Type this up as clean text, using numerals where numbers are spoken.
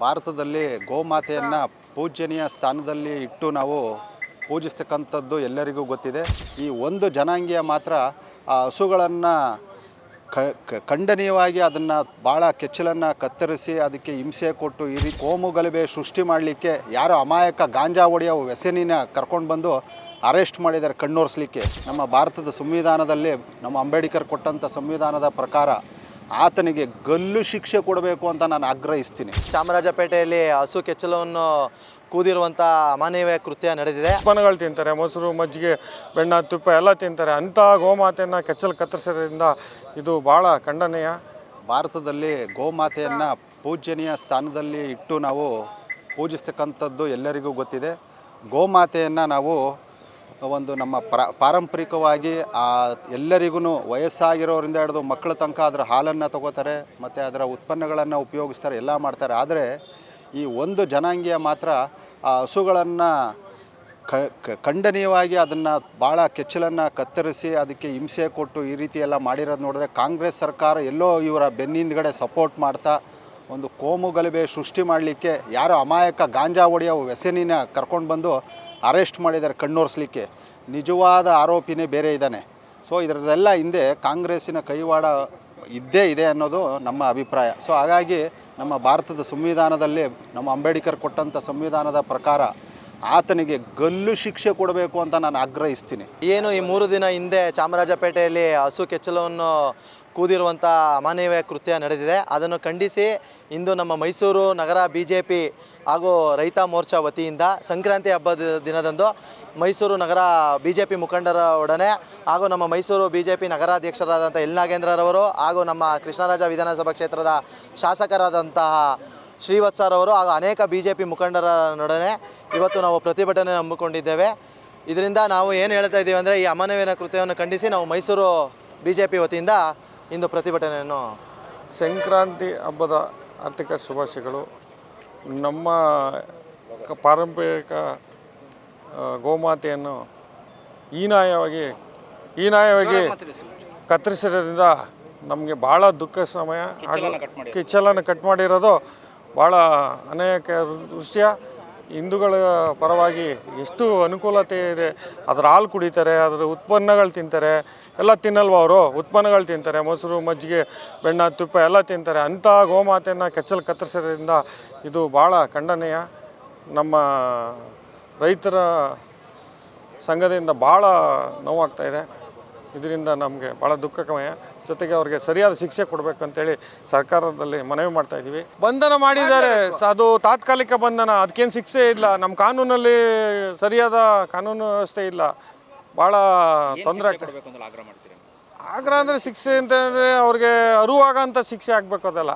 ಭಾರತದಲ್ಲಿ ಗೋಮಾತೆಯನ್ನು ಪೂಜ್ಯನೀಯ ಸ್ಥಾನದಲ್ಲಿ ಇಟ್ಟು ನಾವು ಪೂಜಿಸ್ತಕ್ಕಂಥದ್ದು ಎಲ್ಲರಿಗೂ ಗೊತ್ತಿದೆ. ಈ ಒಂದು ಜನಾಂಗೀಯ ಮಾತ್ರ ಆ ಹಸುಗಳನ್ನು ಖಂಡನೀಯವಾಗಿ ಅದನ್ನು ಭಾಳ ಕೆಚ್ಚಲನ್ನು ಕತ್ತರಿಸಿ ಅದಕ್ಕೆ ಹಿಂಸೆ ಕೊಟ್ಟು ಈ ರೀತಿ ಕೋಮು ಗಲಭೆ ಸೃಷ್ಟಿ ಮಾಡಲಿಕ್ಕೆ ಯಾರೋ ಅಮಾಯಕ ಗಾಂಜಾ ಹೊಡೆಯೋ ವ್ಯಸನಿನ ಕರ್ಕೊಂಡು ಬಂದು ಅರೆಸ್ಟ್ ಮಾಡಿದ್ದಾರೆ ಕಣ್ಣೋರಿಸಲಿಕ್ಕೆ. ನಮ್ಮ ಭಾರತದ ಸಂವಿಧಾನದಲ್ಲಿ ನಮ್ಮ ಅಂಬೇಡ್ಕರ್ ಕೊಟ್ಟಂಥ ಸಂವಿಧಾನದ ಪ್ರಕಾರ ಆತನಿಗೆ ಗಲ್ಲು ಶಿಕ್ಷೆ ಕೊಡಬೇಕು ಅಂತ ನಾನು ಆಗ್ರಹಿಸ್ತೀನಿ. ಚಾಮರಾಜಪೇಟೆಯಲ್ಲಿ ಹಸು ಕೆಚ್ಚಲವನ್ನು ಕೂದಿರುವಂಥ ಅಮಾನವೀಯ ಕೃತ್ಯ ನಡೆದಿದೆ. ಉತ್ಪನ್ನಗಳು ತಿಂತಾರೆ, ಮೊಸರು, ಮಜ್ಜಿಗೆ, ಬೆಣ್ಣ, ತುಪ್ಪ ಎಲ್ಲ ತಿಂತಾರೆ. ಅಂಥ ಗೋಮಾತೆಯನ್ನು ಕೆಚ್ಚಲು ಕತ್ತರಿಸೋದ್ರಿಂದ ಇದು ಭಾಳ ಖಂಡನೀಯ. ಭಾರತದಲ್ಲಿ ಗೋಮಾತೆಯನ್ನು ಪೂಜ್ಯನೀಯ ಸ್ಥಾನದಲ್ಲಿ ಇಟ್ಟು ನಾವು ಪೂಜಿಸ್ತಕ್ಕಂಥದ್ದು ಎಲ್ಲರಿಗೂ ಗೊತ್ತಿದೆ. ಗೋಮಾತೆಯನ್ನು ನಾವು ಒಂದು ನಮ್ಮ ಪಾರಂಪರಿಕವಾಗಿ ಎಲ್ಲರಿಗೂ ವಯಸ್ಸಾಗಿರೋರಿಂದ ಹಿಡಿದು ಮಕ್ಕಳ ತನಕ ಅದರ ಹಾಲನ್ನು ತಗೋತಾರೆ ಮತ್ತು ಅದರ ಉತ್ಪನ್ನಗಳನ್ನು ಉಪಯೋಗಿಸ್ತಾರೆ, ಎಲ್ಲ ಮಾಡ್ತಾರೆ. ಆದರೆ ಈ ಒಂದು ಜನಾಂಗೀಯ ಮಾತ್ರ ಆ ಹಸುಗಳನ್ನು ಖಂಡನೀಯವಾಗಿ ಅದನ್ನು ಭಾಳ ಕೆಚ್ಚಲನ್ನು ಕತ್ತರಿಸಿ ಅದಕ್ಕೆ ಹಿಂಸೆ ಕೊಟ್ಟು ಈ ರೀತಿ ಎಲ್ಲ ಮಾಡಿರೋದು ನೋಡಿದ್ರೆ ಕಾಂಗ್ರೆಸ್ ಸರ್ಕಾರ ಎಲ್ಲೋ ಇವರ ಬೆನ್ನಿಂದಗಡೆ ಸಪೋರ್ಟ್ ಮಾಡ್ತಾ ಒಂದು ಕೋಮು ಗಲಭೆ ಸೃಷ್ಟಿ ಮಾಡಲಿಕ್ಕೆ ಯಾರೋ ಅಮಾಯಕ ಗಾಂಜಾ ಹೊಡೆಯೋ ವ್ಯಸನಿನ ಕರ್ಕೊಂಡು ಬಂದು ಅರೆಸ್ಟ್ ಮಾಡಿದ್ದಾರೆ ಕಣ್ಣೋರಿಸಲಿಕ್ಕೆ. ನಿಜವಾದ ಆರೋಪಿನೇ ಬೇರೆ ಇದ್ದಾನೆ. ಸೊ ಇದರದೆಲ್ಲ ಹಿಂದೆ ಕಾಂಗ್ರೆಸ್ಸಿನ ಕೈವಾಡ ಇದ್ದೇ ಇದೆ ಅನ್ನೋದು ನಮ್ಮ ಅಭಿಪ್ರಾಯ. ಸೊ ಹಾಗಾಗಿ ನಮ್ಮ ಭಾರತದ ಸಂವಿಧಾನದಲ್ಲಿ ನಮ್ಮ ಅಂಬೇಡ್ಕರ್ ಕೊಟ್ಟಂಥ ಸಂವಿಧಾನದ ಪ್ರಕಾರ ಆತನಿಗೆ ಗಲ್ಲು ಶಿಕ್ಷೆ ಕೊಡಬೇಕು ಅಂತ ನಾನು ಆಗ್ರಹಿಸ್ತೀನಿ. ಏನು ಈ 3 ದಿನ ಹಿಂದೆ ಚಾಮರಾಜಪೇಟೆಯಲ್ಲಿ ಹಸು ಕೆಚ್ಚಲವನ್ನು ಕೂದಿರುವಂಥ ಅಮಾನವೀಯ ಕೃತ್ಯ ನಡೆದಿದೆ. ಅದನ್ನು ಖಂಡಿಸಿ ಇಂದು ನಮ್ಮ ಮೈಸೂರು ನಗರ BJP ಹಾಗೂ ರೈತ ಮೋರ್ಚಾ ವತಿಯಿಂದ ಸಂಕ್ರಾಂತಿ ಹಬ್ಬದ ದಿನದಂದು ಮೈಸೂರು ನಗರ BJP ಮುಖಂಡರ ಒಡನೆ ಹಾಗೂ ನಮ್ಮ ಮೈಸೂರು BJP ನಗರಾಧ್ಯಕ್ಷರಾದಂಥ ಎಲ್ ನಾಗೇಂದ್ರರವರು ಹಾಗೂ ನಮ್ಮ ಕೃಷ್ಣರಾಜ ವಿಧಾನಸಭಾ ಕ್ಷೇತ್ರದ ಶಾಸಕರಾದಂತಹ ಶ್ರೀವತ್ಸರವರು ಹಾಗೂ ಅನೇಕ BJP ಮುಖಂಡರ ನೊಡನೆ ಇವತ್ತು ನಾವು ಪ್ರತಿಭಟನೆ ಹಮ್ಮಿಕೊಂಡಿದ್ದೇವೆ. ಇದರಿಂದ ನಾವು ಏನು ಹೇಳ್ತಾ ಇದ್ದೀವಿ ಅಂದರೆ ಈ ಅಮಾನವೀಯ ಕೃತ್ಯವನ್ನು ಖಂಡಿಸಿ ನಾವು ಮೈಸೂರು BJP ವತಿಯಿಂದ ಇಂದು ಪ್ರತಿಭಟನೆಯನ್ನು. ಸಂಕ್ರಾಂತಿ ಹಬ್ಬದ ಆರ್ಥಿಕ ಶುಭಾಶಯಗಳು. ನಮ್ಮ ಪಾರಂಪರಿಕ ಗೋಮಾತೆಯನ್ನು ಹೀನಾಯವಾಗಿ ಕತ್ತರಿಸಿರೋದ್ರಿಂದ ನಮಗೆ ಭಾಳ ದುಃಖ ಸಮಯ. ಕೆಚ್ಚಲನ್ನು ಕಟ್ ಮಾಡಿರೋದು ಭಾಳ ಅನೇಕ ದೃಶ್ಯ. ಹಿಂದೂಗಳ ಪರವಾಗಿ ಎಷ್ಟು ಅನುಕೂಲತೆ ಇದೆ. ಅದರ ಹಾಲು ಕುಡಿತಾರೆ, ಅದರ ಉತ್ಪನ್ನಗಳು ತಿಂತಾರೆ, ಎಲ್ಲ ತಿನ್ನಲ್ವ ಅವರು? ಉತ್ಪನ್ನಗಳು ತಿಂತಾರೆ, ಮೊಸರು, ಮಜ್ಜಿಗೆ, ಬೆಣ್ಣ, ತುಪ್ಪ ಎಲ್ಲ ತಿಂತಾರೆ. ಅಂಥ ಗೋಮಾತೆಯನ್ನು ಕೆಚ್ಚಲು ಕತ್ತರಿಸೋದ್ರಿಂದ ಇದು ಭಾಳ ಖಂಡನೀಯ. ನಮ್ಮ ರೈತರ ಸಂಘದಿಂದ ಭಾಳ ನೋವಾಗ್ತಾಯಿದೆ. ಇದರಿಂದ ನಮಗೆ ಭಾಳ ದುಃಖಮಯ. ಜೊತೆಗೆ ಅವ್ರಿಗೆ ಸರಿಯಾದ ಶಿಕ್ಷೆ ಕೊಡಬೇಕಂತೇಳಿ ಸರ್ಕಾರದಲ್ಲಿ ಮನವಿ ಮಾಡ್ತಾಯಿದ್ದೀವಿ. ಬಂಧನ ಮಾಡಿದ್ದಾರೆ, ಅದು ತಾತ್ಕಾಲಿಕ ಬಂಧನ, ಅದಕ್ಕೇನು ಶಿಕ್ಷೆ ಇಲ್ಲ. ನಮ್ಮ ಕಾನೂನಲ್ಲಿ ಸರಿಯಾದ ಕಾನೂನು ವ್ಯವಸ್ಥೆ ಇಲ್ಲ. ಭಾಳ ತೊಂದರೆ ಆಗ್ತದೆ. ಆಗ್ರಹ ಅಂದರೆ ಶಿಕ್ಷೆ ಅಂತಂದರೆ ಅವ್ರಿಗೆ ಅರಿವಾಗಂಥ ಶಿಕ್ಷೆ ಆಗಬೇಕು. ಅದೆಲ್ಲ